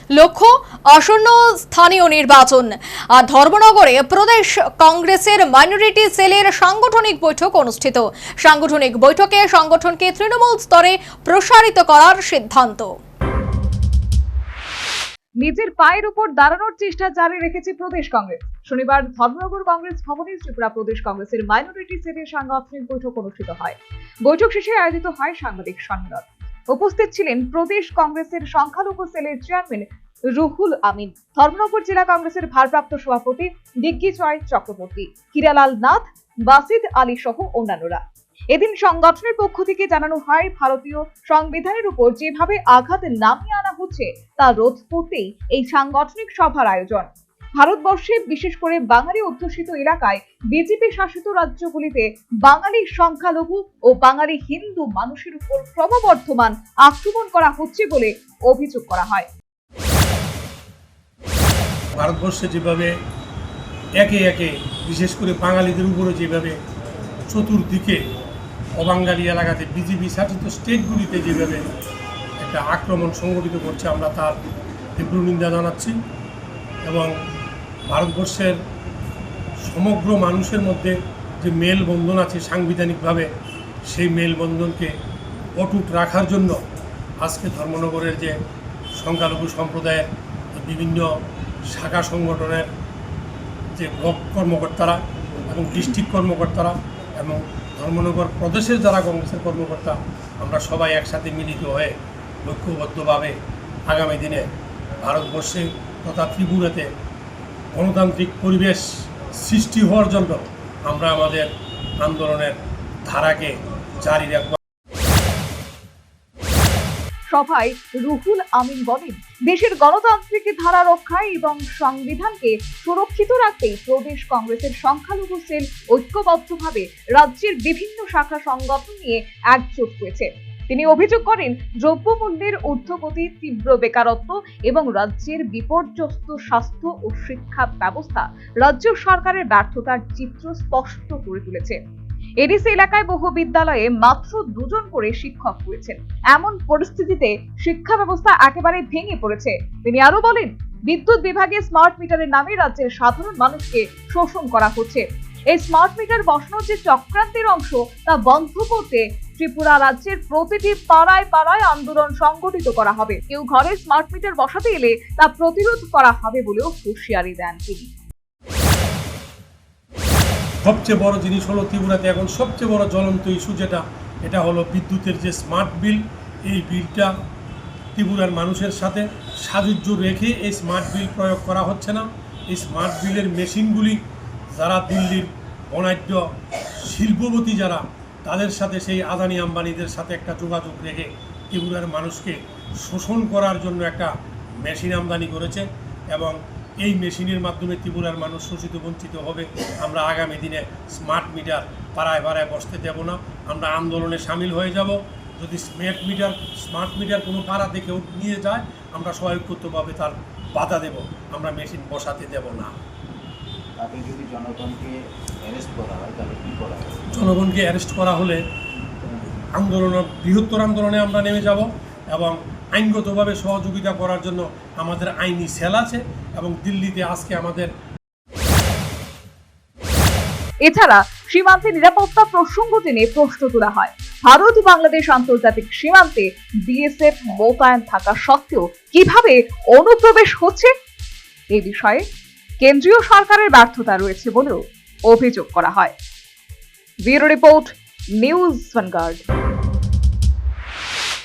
লক্ষ্য আসন্ন স্থানীয় নির্বাচন। আর ধর্মনগরে প্রদেশ কংগ্রেসের মাইনরিটি সেলের সাংগঠনিক বৈঠক অনুষ্ঠিত। সাংগঠনিক বৈঠকে সংগঠনকে তৃণমূল স্তরে প্রসারিত করার সিদ্ধান্ত। নিজের পায়ের উপর দাঁড়ানোর চেষ্টা জারি রেখেছে প্রদেশ কংগ্রেস। শনিবার ধর্মনগর কংগ্রেস ভবনে ত্রিপুরা প্রদেশ কংগ্রেসের মাইনরিটি সেলের সাংগঠনিক বৈঠক অনুষ্ঠিত হয়। বৈঠক শেষে আয়োজিত হয় সাংবাদিক সম্মেলন। উপস্থিত ছিলেন প্রদেশ কংগ্রেসের সংখ্যালঘু সেলের চেয়ারম্যান রুহুল আমিন, ধর্মনগর জেলা কংগ্রেসের ভারপ্রাপ্ত সভাপতি দিগ্বিজয় চক্রবর্তী, হীরালাল নাথ, বাসিদ আলী সহ অন্যান্যরা। এদিন সংগঠনের পক্ষ থেকে জানানো হয়, ভারতীয় সংবিধানের উপর যেভাবে আঘাত নামিয়ে আনা হচ্ছে তা রোধ করতেই এই সাংগঠনিক সভার আয়োজন। ভারতবর্ষে বিশেষ করে বাঙালি অধ্যুষিত এলাকায় বিজেপি শাসিত রাজ্যগুলিতে বাঙালি সংখ্যালঘু ও বাঙালি হিন্দু মানুষের উপর ক্রমবর্ধমান আক্রমণ করা হচ্ছে বলে অভিযোগ করা হয়। ভারতবর্ষে যেভাবে একে একে বিশেষ করে বাঙালিদের উপরে যেভাবে চতুর্দিকে অবাঙালি এলাকাতে বিজেপি শাসিত স্টেটগুলিতে যেভাবে একটা আক্রমণ সংগঠিত করছে, আমরা তার তীব্র নিন্দা জানাচ্ছি এবং ভারতবর্ষের সমগ্র মানুষের মধ্যে যে মেলবন্ধন আছে সাংবিধানিকভাবে, সেই মেলবন্ধনকে অটুট রাখার জন্য আজকে ধর্মনগরের যে সংখ্যালঘু সম্প্রদায়ের বিভিন্ন শাখা সংগঠনের যে ব্লক কর্মকর্তারা এবং ডিস্ট্রিক্ট কর্মকর্তারা এবং ধর্মনগর প্রদেশের যারা কংগ্রেসের কর্মকর্তা, আমরা সবাই একসাথে মিলিত হয়ে ঐক্যবদ্ধভাবে আগামী দিনে ভারতবর্ষে তথা ত্রিপুরাতে গণতান্ত্রিক পরিবেশ সৃষ্টি হওয়ার জন্য আমরা আমাদের আন্দোলনের ধারাকে জারি রাখব। সভায় রুহুল আমিন বলেন, দেশের গণতান্ত্রিক ধারা রক্ষায় এবং সংবিধানকে সুরক্ষিত রাখতেই প্রদেশ কংগ্রেসের সংখ্যালঘু সেল ঐক্যবদ্ধভাবে রাজ্যের বিভিন্ন শাখা সংগঠন নিয়ে একজোট হয়েছে। তিনি অভিযোগ করেন, দ্রব্যমূল্যের ঊর্ধ্বগতি, তীব্র বেকারত্ব এবং রাজ্যের বিপর্যস্ত স্বাস্থ্য ও শিক্ষা ব্যবস্থা রাজ্য সরকারের ব্যর্থতার চিত্র স্পষ্ট করে তুলেছে। এডিসি এলাকায় বহু বিদ্যালয়ে মাত্র 2 জন করে শিক্ষক রয়েছেন। এমন পরিস্থিতিতে শিক্ষা ব্যবস্থা একেবারে ভেঙে পড়েছে। তিনি আরো বলেন, বিদ্যুৎ বিভাগে স্মার্ট মিটারের নামে রাজ্যের সাধারণ মানুষকে শোষণ করা হচ্ছে। এই স্মার্ট মিটার বসানোর যে চক্রান্তের অংশ তা বন্ধ করতে ত্রিপুরা রাজ্যের প্রতিটি পাড়ায় পাড়ায় আন্দোলন সংগঠিত করা হবে। কেউ ঘরে স্মার্ট মিটার বসাতে এলে তা প্রতিরোধ করা হবে বলেও হুঁশিয়ারি দেন তিনি। সবচেয়ে বড় জিনিস হলো ত্রিপুরাতে এখন সবচেয়ে বড় জ্বলন্ত ইস্যু এটা হলো বিদ্যুতের যে স্মার্ট বিল। এই বিলটা ত্রিপুরার মানুষের সাথে সাযুজ্য রেখে এই স্মার্ট বিল প্রয়োগ করা হচ্ছে না। এই স্মার্ট বিলের মেশিনগুলি যারা দিল্লির অনাঢ্য শিল্পপতি যারা, তাদের সাথে সেই আদানি আম্বানিদের সাথে একটা যোগাযোগ রেখে ত্রিপুরার মানুষকে শোষণ করার জন্য একটা মেশিন আমদানি করেছে এবং এই মেশিনের মাধ্যমে ত্রিপুরার মানুষ শোষিত বঞ্চিত হবে। আমরা আগামী দিনে স্মার্ট মিটার পাড়ায় পাড়ায় বসতে দেব না। আমরা আন্দোলনে সামিল হয়ে যাব। যদি স্মার্ট মিটার কোনো পাড়াতে কেউ নিয়ে যায়, আমরা সহায়কভাবে তার বাধা দেব, আমরা মেশিন বসাতে দেব না। যদি জনগণকে অ্যারেস্ট করা হয় তাহলে কী করা হবে? জনগণকে অ্যারেস্ট করা হলে বৃহত্তর আন্দোলনে আমরা নেমে যাব এবং আইনগতভাবে সহযোগিতা করার জন্য আমাদের আইনি সেল আছে এবং দিল্লিতে আজকে আমাদের। এছাড়া সীমান্তে নিরাপত্তা প্রসঙ্গ টেনে প্রশ্ন তোলা হয়। ভারত বাংলাদেশ আন্তর্জাতিক সীমান্তে বিএসএফ মোতায়েন থাকা সত্ত্বেও কিভাবে অনুপ্রবেশ হচ্ছে, এই বিষয়ে কেন্দ্রীয় সরকারের ব্যর্থতা রয়েছে বলেও অভিযোগ করা হয়। Bureau report, news vanguard.